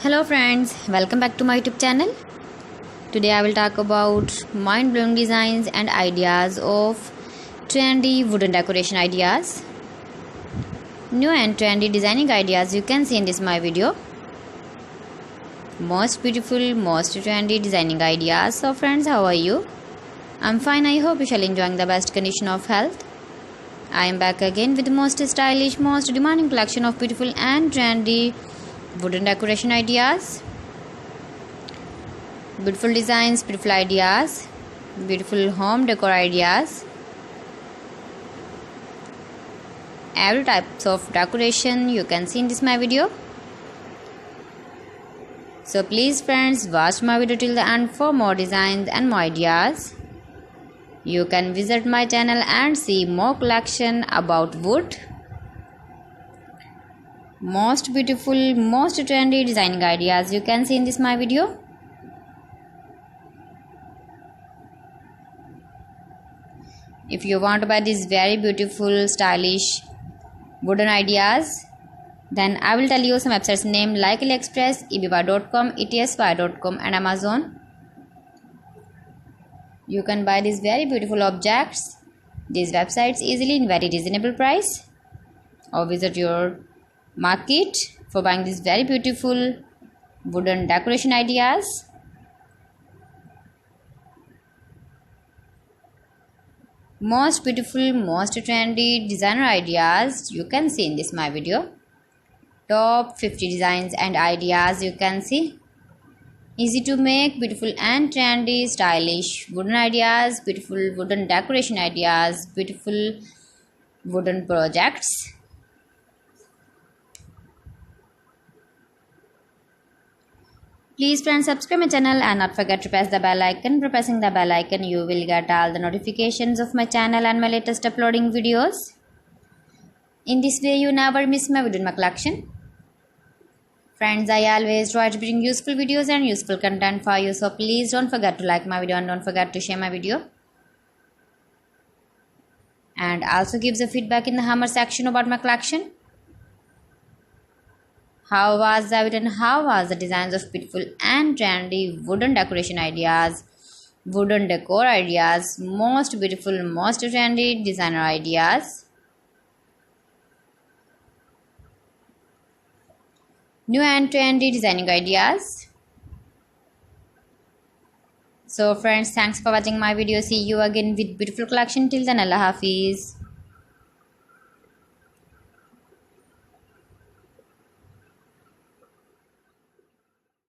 Hello friends, welcome back to my YouTube channel. Today I will talk about mind-blowing designs and ideas of trendy wooden decoration ideas. New and trendy designing ideas you can see in this my video. Most beautiful, most trendy designing ideas. So friends, how are you? I'm fine. I hope you shall enjoying the best condition of health. I am back again with the most stylish, most demanding collection of beautiful and trendy wooden decoration ideas. Beautiful designs, beautiful ideas, beautiful home decor ideas. Every types of decoration you can see in this my video. So please friends, watch my video till the end for more designs and more ideas. You can visit my channel and see more collection about wood. Most beautiful, most trendy designing ideas you can see in this my video. If you want to buy these very beautiful, stylish wooden ideas, then I will tell you some websites name like AliExpress, eBay.com, etsy.com and Amazon. You can buy these very beautiful objects, these websites easily in very reasonable price, or visit your market for buying these very beautiful wooden decoration ideas. Most beautiful, most trendy designer ideas you can see in this my video. Top 50 designs and ideas you can see. Easy to make, beautiful and trendy, stylish wooden ideas, beautiful wooden decoration ideas, beautiful wooden projects. Please friends, subscribe my channel and not forget to press the bell icon. By pressing the bell icon, you will get all the notifications of my channel and my latest uploading videos. In this way, you never miss my video in my collection. Friends, I always try to bring useful videos and useful content for you. So please don't forget to like my video and don't forget to share my video. And also give the feedback in the hammer section about my collection. How was the video and how was the designs of beautiful and trendy wooden decoration ideas, wooden decor ideas, most beautiful, most trendy designer ideas. New and trendy designing ideas. So friends, thanks for watching my video. See you again with beautiful collection. Till then, Allah Hafiz.